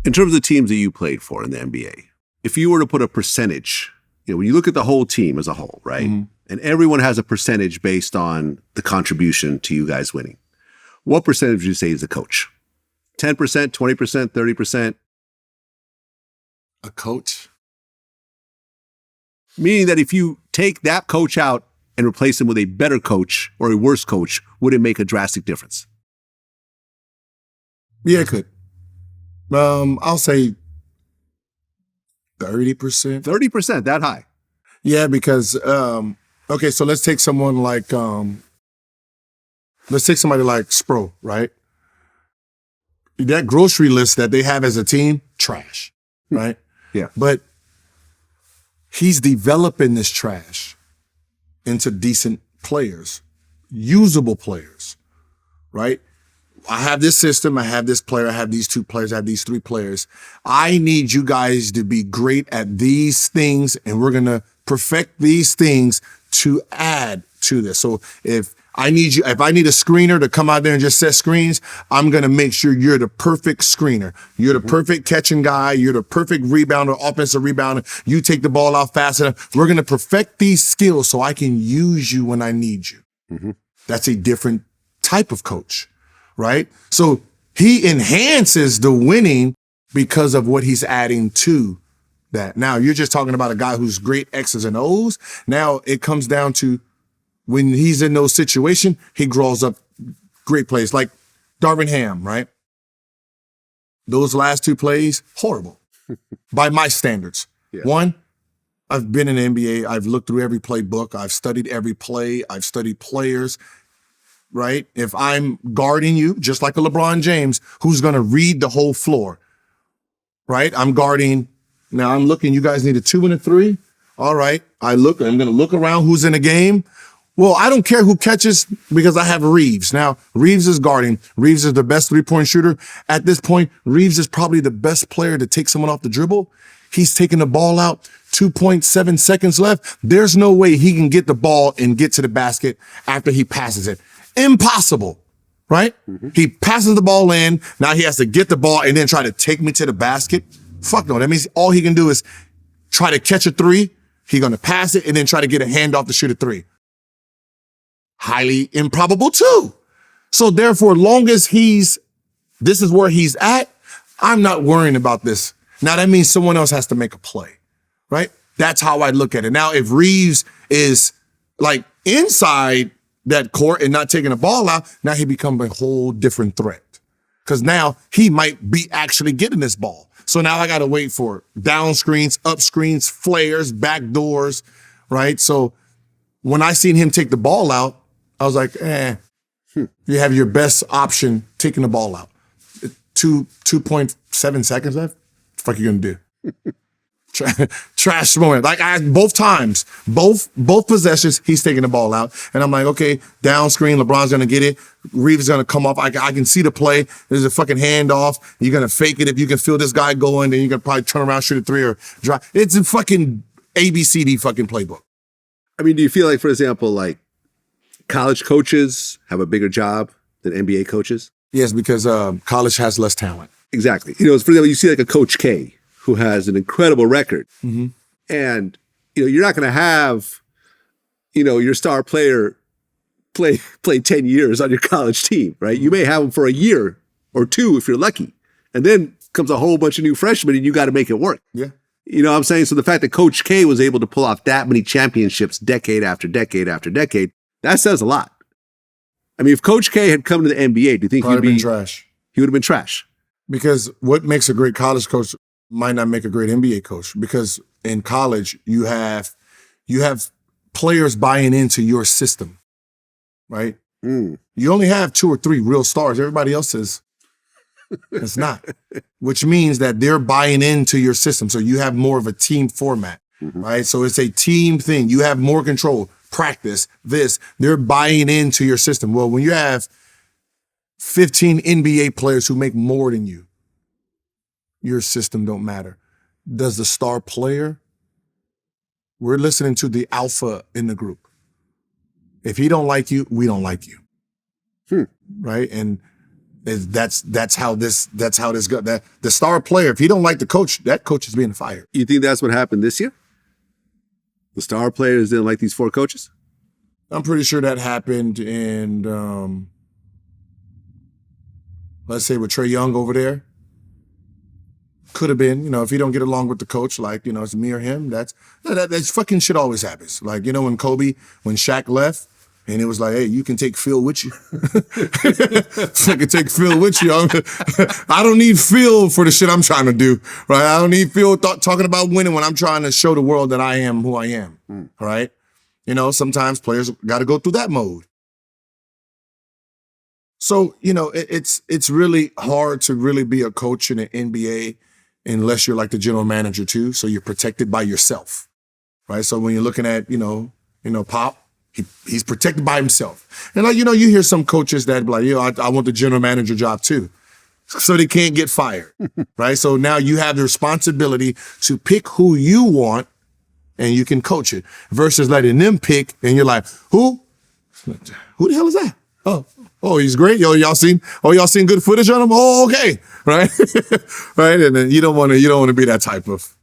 In terms of the teams that you played for in the NBA, if you were to put a percentage, when you look at the whole team as a whole, right? Mm-hmm. And everyone has a percentage based on the contribution to you guys winning. What percentage would you say is the coach? 10%, 20%, 30%? A coach? Meaning that if you take that coach out and replace him with a better coach or a worse coach, would it make a drastic difference? Yeah, it could. I'll say 30%. 30%, that high? Yeah, because, okay, so let's take someone like, somebody like Spro, right? That grocery list that they have as a team, trash, right? Yeah. But he's developing this trash into decent players, usable players, right? I have this system, I have this player, I have these 2 players, I have these 3 players. I need you guys to be great at these things, and we're going to perfect these things to add to this. So if I need a screener to come out there and just set screens, I'm going to make sure you're the perfect screener. You're the perfect catching guy. You're the perfect rebounder, offensive rebounder. You take the ball out fast enough. We're going to perfect these skills so I can use you when I need you. Mm-hmm. That's a different type of coach, right? So he enhances the winning because of what he's adding to that. Now, you're just talking about a guy who's great X's and O's. Now it comes down to when he's in those situations, he grows up great plays like Darvin Ham, right? Those last 2 plays, horrible by my standards. Yeah. One, I've been in the NBA. I've looked through every playbook. I've studied every play. I've studied players, right? If I'm guarding you, just like a LeBron James, who's going to read the whole floor, right? I'm guarding. Now I'm looking. You guys need a 2 and a 3. All right. I'm going to look around who's in the game. Well, I don't care who catches because I have Reeves. Now, Reeves is guarding. Reeves is the best 3-point shooter. At this point, Reeves is probably the best player to take someone off the dribble. He's taking the ball out, 2.7 seconds left. There's no way he can get the ball and get to the basket after he passes it. Impossible, right? Mm-hmm. He passes the ball in. Now he has to get the ball and then try to take me to the basket. Fuck no. That means all he can do is try to catch a 3. He's going to pass it and then try to get a handoff to shoot a 3. Highly improbable too. So therefore, long as this is where he's at, I'm not worrying about this. Now that means someone else has to make a play, right? That's how I look at it. Now, if Reeves is like inside that court and not taking the ball out, now he becomes a whole different threat. Because now he might be actually getting this ball. So now I got to wait for down screens, up screens, flares, back doors, right? So when I seen him take the ball out, I was like, you have your best option taking the ball out. 2.7 seconds left? What the fuck are you going to do? Trash moment. Like both times, both possessions, he's taking the ball out. And I'm like, okay, down screen, LeBron's going to get it. Reeves is going to come off. I can see the play. There's a fucking handoff. You're going to fake it. If you can feel this guy going, then you can probably turn around, shoot a 3 or drive. It's a fucking ABCD fucking playbook. I mean, do you feel like, for example, like college coaches have a bigger job than NBA coaches? Yes, because college has less talent. Exactly. For example, you see like a Coach K who has an incredible record. Mm-hmm. And, you're not going to have, your star player play 10 years on your college team, right? You may have them for a year or 2 if you're lucky. And then comes a whole bunch of new freshmen and you got to make it work. Yeah. You know what I'm saying? So the fact that Coach K was able to pull off that many championships decade after decade after decade, that says a lot. I mean, if Coach K had come to the NBA, do you think he'd been trash? He would have been trash. Because what makes a great college coach might not make a great NBA coach. Because in college, you have players buying into your system, right? Mm. You only have 2 or 3 real stars. Everybody else is it's not. Which means that they're buying into your system. So you have more of a team format, right? So it's a team thing. You have more control. Practice this. They're buying into your system. Well, when you have 15 NBA players who make more than you, your system don't matter. Does the star player? We're listening to the alpha in the group. If he don't like you, we don't like you. Right? And That's how this go. That the star player, if he don't like the coach, that coach is being fired. You think that's what happened this year? The star players didn't like these 4 coaches? I'm pretty sure that happened in, let's say with Trae Young over there. Could have been, if you don't get along with the coach, like, it's me or him, that's fucking shit always happens. Like, when Shaq left, and it was like, hey, you can take Phil with you. I can take Phil with you. I don't need Phil for the shit I'm trying to do, right? I don't need Phil talking about winning when I'm trying to show the world that I am who I am, right? Sometimes players got to go through that mode. So, it's really hard to really be a coach in the NBA unless you're like the general manager too. So you're protected by yourself, right? So when you're looking at, Pop, he's protected by himself. And you hear some coaches that be like, I want the general manager job too. So they can't get fired, right? So now you have the responsibility to pick who you want and you can coach it versus letting them pick and you're like, who? Who the hell is that? Oh, he's great. Y'all seen good footage on him? Oh, okay. Right? Right. And then you don't want to be that type of